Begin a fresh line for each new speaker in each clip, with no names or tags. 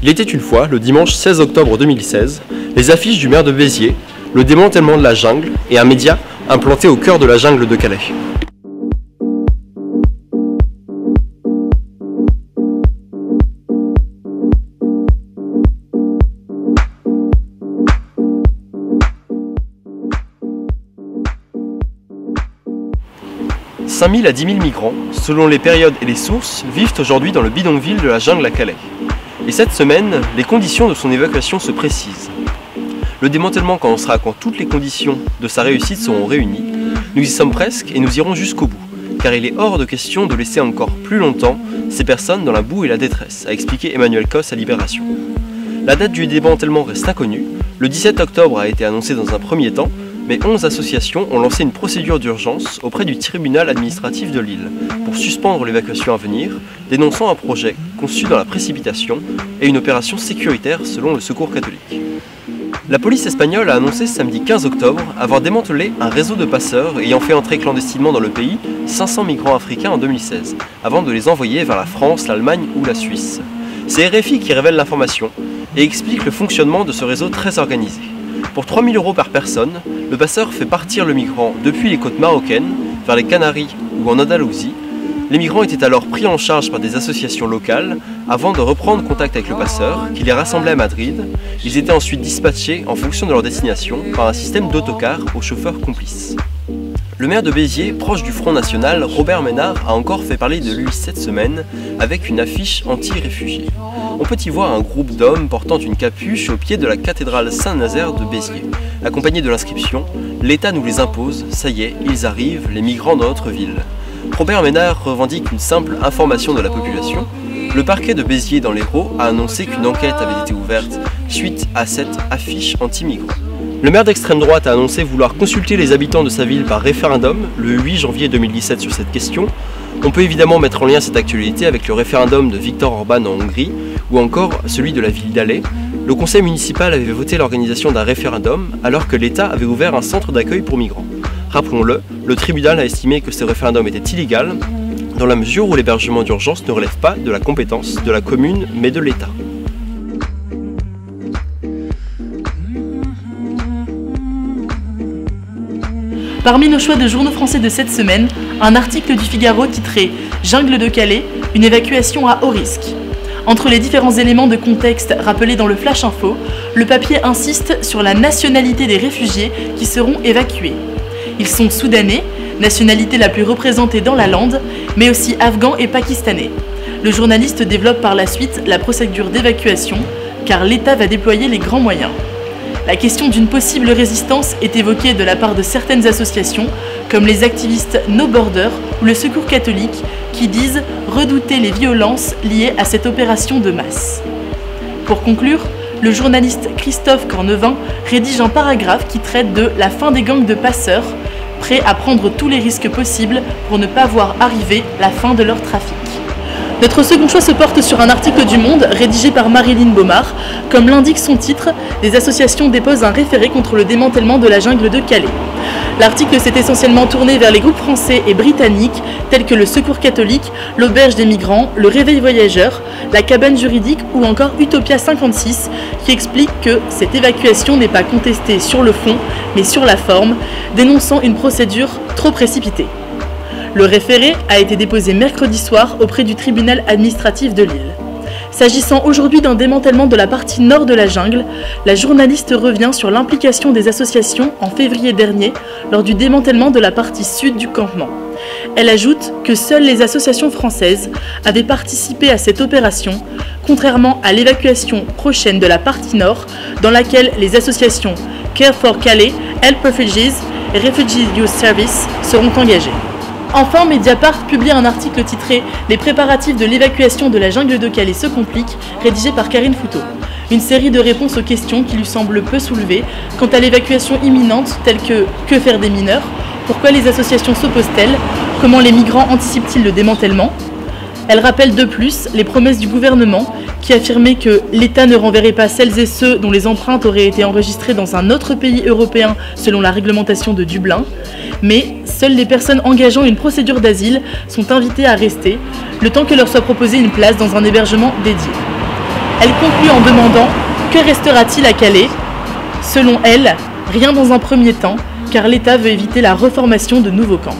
Il était une fois, le dimanche 16 octobre 2016, les affiches du maire de Béziers, le démantèlement de la jungle et un média implanté au cœur de la jungle de Calais. « 5 000 à 10 000 migrants, selon les périodes et les sources, vivent aujourd'hui dans le bidonville de la jungle à Calais. Et cette semaine, les conditions de son évacuation se précisent. Le démantèlement commencera quand toutes les conditions de sa réussite seront réunies. Nous y sommes presque et nous irons jusqu'au bout, car il est hors de question de laisser encore plus longtemps ces personnes dans la boue et la détresse, a expliqué Emmanuel Cos à Libération. La date du démantèlement reste inconnue. Le 17 octobre a été annoncé dans un premier temps, mais 11 associations ont lancé une procédure d'urgence auprès du tribunal administratif de Lille pour suspendre l'évacuation à venir, dénonçant un projet conçu dans la précipitation et une opération sécuritaire selon le Secours catholique. La police espagnole a annoncé samedi 15 octobre avoir démantelé un réseau de passeurs ayant fait entrer clandestinement dans le pays 500 migrants africains en 2016, avant de les envoyer vers la France, l'Allemagne ou la Suisse. C'est RFI qui révèle l'information et explique le fonctionnement de ce réseau très organisé. Pour 3 000 € par personne, le passeur fait partir le migrant depuis les côtes marocaines, vers les Canaries ou en Andalousie. Les migrants étaient alors pris en charge par des associations locales avant de reprendre contact avec le passeur, qui les rassemblait à Madrid. Ils étaient ensuite dispatchés en fonction de leur destination par un système d'autocar aux chauffeurs complices. Le maire de Béziers, proche du Front National, Robert Ménard, a encore fait parler de lui cette semaine avec une affiche anti-réfugiés. On peut y voir un groupe d'hommes portant une capuche au pied de la cathédrale Saint-Nazaire de Béziers, accompagné de l'inscription « L'État nous les impose, ça y est, ils arrivent, les migrants dans notre ville ». Robert Ménard revendique une simple information de la population. Le parquet de Béziers dans l'Hérault a annoncé qu'une enquête avait été ouverte suite à cette affiche anti-migrants. Le maire d'extrême droite a annoncé vouloir consulter les habitants de sa ville par référendum le 8 janvier 2017 sur cette question. On peut évidemment mettre en lien cette actualité avec le référendum de Viktor Orban en Hongrie ou encore celui de la ville d'Alais. Le conseil municipal avait voté l'organisation d'un référendum alors que l'État avait ouvert un centre d'accueil pour migrants. Rappelons-le, le tribunal a estimé que ce référendum était illégal dans la mesure où l'hébergement d'urgence ne relève pas de la compétence de la commune mais de l'État.
Parmi nos choix de journaux français de cette semaine, un article du Figaro titré « Jungle de Calais, une évacuation à haut risque ». Entre les différents éléments de contexte rappelés dans le Flash Info, le papier insiste sur la nationalité des réfugiés qui seront évacués. Ils sont soudanais, nationalité la plus représentée dans la lande, mais aussi afghans et pakistanais. Le journaliste développe par la suite la procédure d'évacuation, car l'État va déployer les grands moyens. La question d'une possible résistance est évoquée de la part de certaines associations, comme les activistes No Border ou le Secours catholique, qui disent redouter les violences liées à cette opération de masse. Pour conclure, le journaliste Christophe Cornevin rédige un paragraphe qui traite de la fin des gangs de passeurs, prêts à prendre tous les risques possibles pour ne pas voir arriver la fin de leur trafic. Notre second choix se porte sur un article du Monde rédigé par Marilyn Baumard. Comme l'indique son titre, des associations déposent un référé contre le démantèlement de la jungle de Calais. L'article s'est essentiellement tourné vers les groupes français et britanniques tels que le Secours catholique, l'Auberge des migrants, le Réveil voyageur, la Cabane juridique ou encore Utopia 56 qui expliquent que cette évacuation n'est pas contestée sur le fond mais sur la forme, dénonçant une procédure trop précipitée. Le référé a été déposé mercredi soir auprès du tribunal administratif de Lille. S'agissant aujourd'hui d'un démantèlement de la partie nord de la jungle, la journaliste revient sur l'implication des associations en février dernier lors du démantèlement de la partie sud du campement. Elle ajoute que seules les associations françaises avaient participé à cette opération, contrairement à l'évacuation prochaine de la partie nord, dans laquelle les associations Care for Calais, Help Refugees et Refugee Youth Service seront engagées. Enfin, Mediapart publie un article titré « Les préparatifs de l'évacuation de la jungle de Calais se compliquent », rédigé par Karine Fouteau. Une série de réponses aux questions qui lui semblent peu soulevées quant à l'évacuation imminente, telles que faire des mineurs, pourquoi les associations s'opposent-elles, comment les migrants anticipent-ils le démantèlement. Elle rappelle de plus les promesses du gouvernement qui affirmait que l'État ne renverrait pas celles et ceux dont les empreintes auraient été enregistrées dans un autre pays européen selon la réglementation de Dublin, mais seules les personnes engageant une procédure d'asile sont invitées à rester, le temps que leur soit proposée une place dans un hébergement dédié. Elle conclut en demandant « Que restera-t-il à Calais ?» Selon elle, rien dans un premier temps, car l'État veut éviter la reformation de nouveaux camps.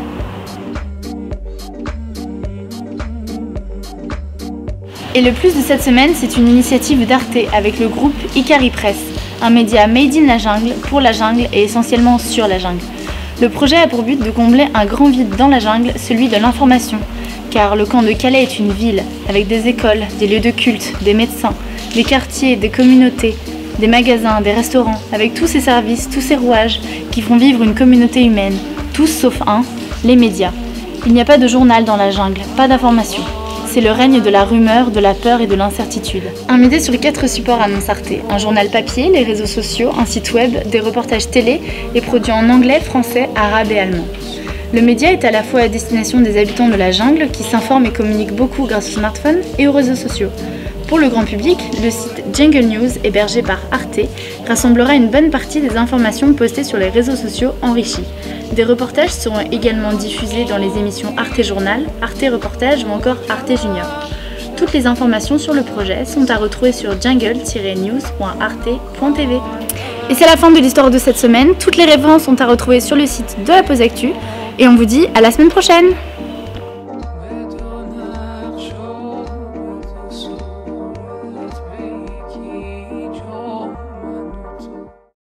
Et le plus de cette semaine, c'est une initiative d'Arte avec le groupe Ikari Press, un média made in la jungle, pour la jungle et essentiellement sur la jungle. Le projet a pour but de combler un grand vide dans la jungle, celui de l'information. Car le camp de Calais est une ville, avec des écoles, des lieux de culte, des médecins, des quartiers, des communautés, des magasins, des restaurants, avec tous ces services, tous ces rouages qui font vivre une communauté humaine, tous sauf un, les médias. Il n'y a pas de journal dans la jungle, pas d'information. C'est le règne de la rumeur, de la peur et de l'incertitude. Un média sur 4 supports annonce Arte, un journal papier, les réseaux sociaux, un site web, des reportages télé et produits en anglais, français, arabe et allemand. Le média est à la fois à destination des habitants de la jungle qui s'informent et communiquent beaucoup grâce aux smartphones et aux réseaux sociaux. Pour le grand public, le site Jungle News, hébergé par Arte, rassemblera une bonne partie des informations postées sur les réseaux sociaux enrichies. Des reportages seront également diffusés dans les émissions Arte Journal, Arte Reportage ou encore Arte Junior. Toutes les informations sur le projet sont à retrouver sur jungle-news.arte.tv. Et c'est la fin de l'histoire de cette semaine. Toutes les références sont à retrouver sur le site de la Pause Actu. Et on vous dit à la semaine prochaine!